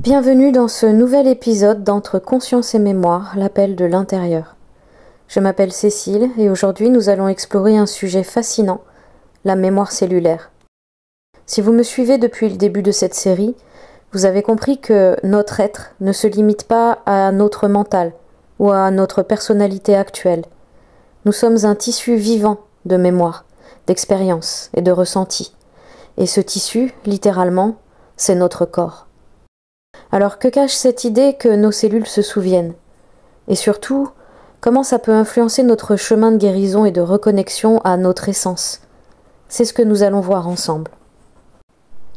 Bienvenue dans ce nouvel épisode d'Entre Conscience et Mémoire, l'appel de l'intérieur. Je m'appelle Cécile et aujourd'hui nous allons explorer un sujet fascinant, la mémoire cellulaire. Si vous me suivez depuis le début de cette série, vous avez compris que notre être ne se limite pas à notre mental ou à notre personnalité actuelle. Nous sommes un tissu vivant de mémoire, d'expérience et de ressenti. Et ce tissu, littéralement, c'est notre corps. Alors que cache cette idée que nos cellules se souviennent? Et surtout, comment ça peut influencer notre chemin de guérison et de reconnexion à notre essence? C'est ce que nous allons voir ensemble.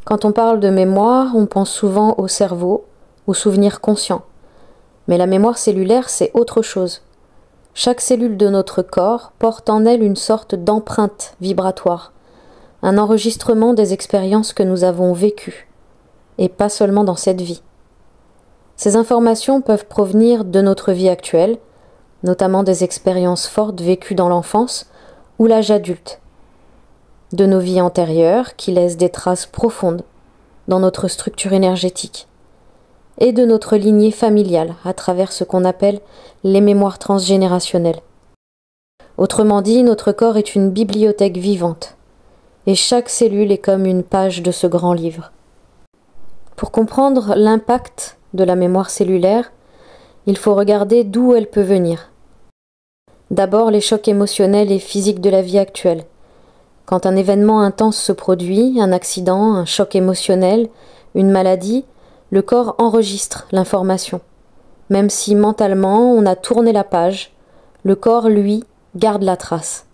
Quand on parle de mémoire, on pense souvent au cerveau, aux souvenirs conscients. Mais la mémoire cellulaire, c'est autre chose. Chaque cellule de notre corps porte en elle une sorte d'empreinte vibratoire, un enregistrement des expériences que nous avons vécues, et pas seulement dans cette vie. Ces informations peuvent provenir de notre vie actuelle, notamment des expériences fortes vécues dans l'enfance ou l'âge adulte, de nos vies antérieures qui laissent des traces profondes dans notre structure énergétique, et de notre lignée familiale à travers ce qu'on appelle les mémoires transgénérationnelles. Autrement dit, notre corps est une bibliothèque vivante, et chaque cellule est comme une page de ce grand livre. Pour comprendre l'impact de la mémoire cellulaire, il faut regarder d'où elle peut venir. D'abord, les chocs émotionnels et physiques de la vie actuelle. Quand un événement intense se produit, un accident, un choc émotionnel, une maladie, le corps enregistre l'information. Même si mentalement on a tourné la page, le corps, lui, garde la trace.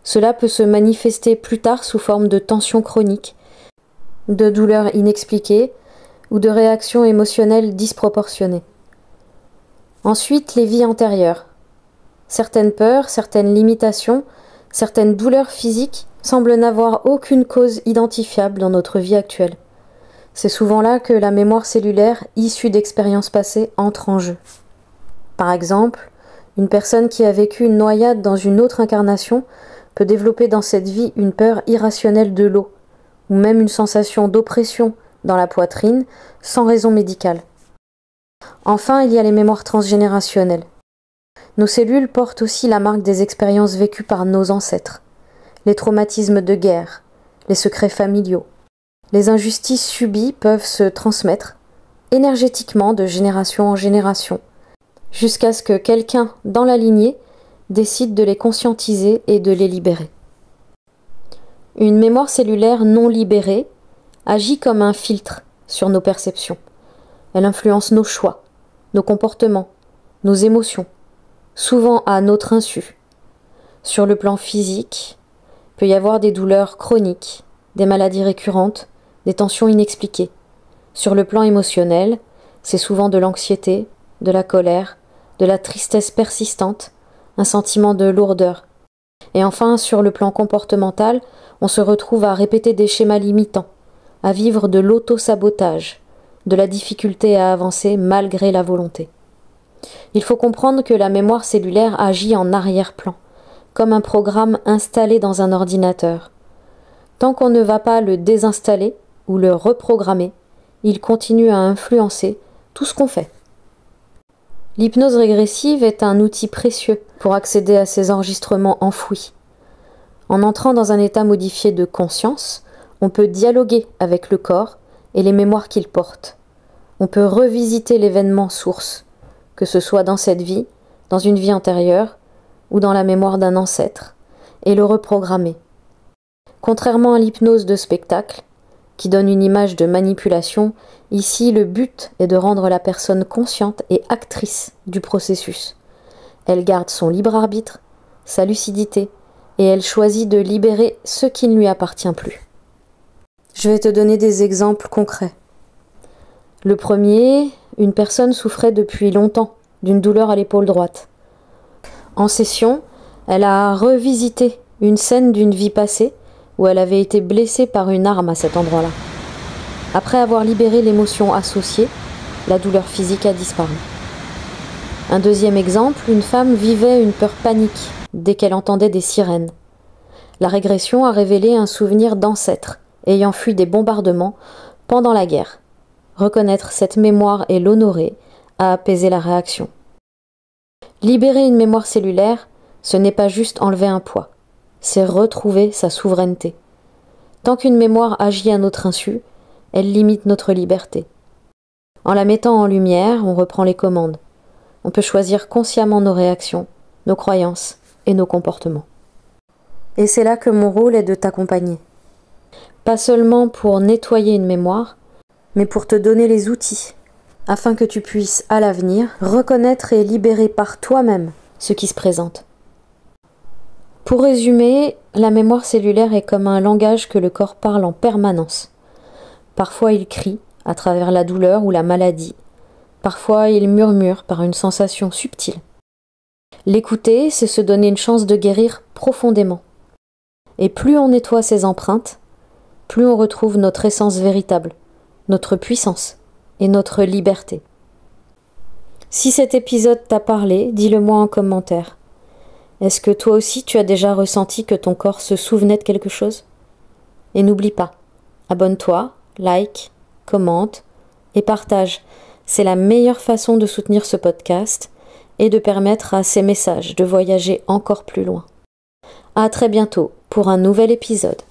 Cela peut se manifester plus tard sous forme de tensions chroniques, de douleurs inexpliquées, ou de réactions émotionnelles disproportionnées. Ensuite, les vies antérieures. Certaines peurs, certaines limitations, certaines douleurs physiques semblent n'avoir aucune cause identifiable dans notre vie actuelle. C'est souvent là que la mémoire cellulaire, issue d'expériences passées, entre en jeu. Par exemple, une personne qui a vécu une noyade dans une autre incarnation peut développer dans cette vie une peur irrationnelle de l'eau, ou même une sensation d'oppression dans la poitrine, sans raison médicale. Enfin, il y a les mémoires transgénérationnelles. Nos cellules portent aussi la marque des expériences vécues par nos ancêtres, les traumatismes de guerre, les secrets familiaux. Les injustices subies peuvent se transmettre énergétiquement de génération en génération, jusqu'à ce que quelqu'un dans la lignée décide de les conscientiser et de les libérer. Une mémoire cellulaire non libérée agit comme un filtre sur nos perceptions. Elle influence nos choix, nos comportements, nos émotions, souvent à notre insu. Sur le plan physique, il peut y avoir des douleurs chroniques, des maladies récurrentes, des tensions inexpliquées. Sur le plan émotionnel, c'est souvent de l'anxiété, de la colère, de la tristesse persistante, un sentiment de lourdeur. Et enfin, sur le plan comportemental, on se retrouve à répéter des schémas limitants, à vivre de l'auto-sabotage, de la difficulté à avancer malgré la volonté. Il faut comprendre que la mémoire cellulaire agit en arrière-plan, comme un programme installé dans un ordinateur. Tant qu'on ne va pas le désinstaller ou le reprogrammer, il continue à influencer tout ce qu'on fait. L'hypnose régressive est un outil précieux pour accéder à ces enregistrements enfouis. En entrant dans un état modifié de conscience, on peut dialoguer avec le corps et les mémoires qu'il porte. On peut revisiter l'événement source, que ce soit dans cette vie, dans une vie antérieure ou dans la mémoire d'un ancêtre, et le reprogrammer. Contrairement à l'hypnose de spectacle, qui donne une image de manipulation, ici le but est de rendre la personne consciente et actrice du processus. Elle garde son libre arbitre, sa lucidité, et elle choisit de libérer ce qui ne lui appartient plus. Je vais te donner des exemples concrets. Le premier, une personne souffrait depuis longtemps d'une douleur à l'épaule droite. En session, elle a revisité une scène d'une vie passée où elle avait été blessée par une arme à cet endroit-là. Après avoir libéré l'émotion associée, la douleur physique a disparu. Un deuxième exemple, une femme vivait une peur panique dès qu'elle entendait des sirènes. La régression a révélé un souvenir d'ancêtre ayant fui des bombardements pendant la guerre. Reconnaître cette mémoire et l'honorer a apaisé la réaction. Libérer une mémoire cellulaire, ce n'est pas juste enlever un poids, c'est retrouver sa souveraineté. Tant qu'une mémoire agit à notre insu, elle limite notre liberté. En la mettant en lumière, on reprend les commandes. On peut choisir consciemment nos réactions, nos croyances et nos comportements. Et c'est là que mon rôle est de t'accompagner. Pas seulement pour nettoyer une mémoire, mais pour te donner les outils, afin que tu puisses, à l'avenir, reconnaître et libérer par toi-même ce qui se présente. Pour résumer, la mémoire cellulaire est comme un langage que le corps parle en permanence. Parfois il crie à travers la douleur ou la maladie. Parfois il murmure par une sensation subtile. L'écouter, c'est se donner une chance de guérir profondément. Et plus on nettoie ces empreintes, plus on retrouve notre essence véritable, notre puissance et notre liberté. Si cet épisode t'a parlé, dis-le-moi en commentaire. Est-ce que toi aussi tu as déjà ressenti que ton corps se souvenait de quelque chose? Et n'oublie pas, abonne-toi, like, commente et partage. C'est la meilleure façon de soutenir ce podcast et de permettre à ces messages de voyager encore plus loin. À très bientôt pour un nouvel épisode.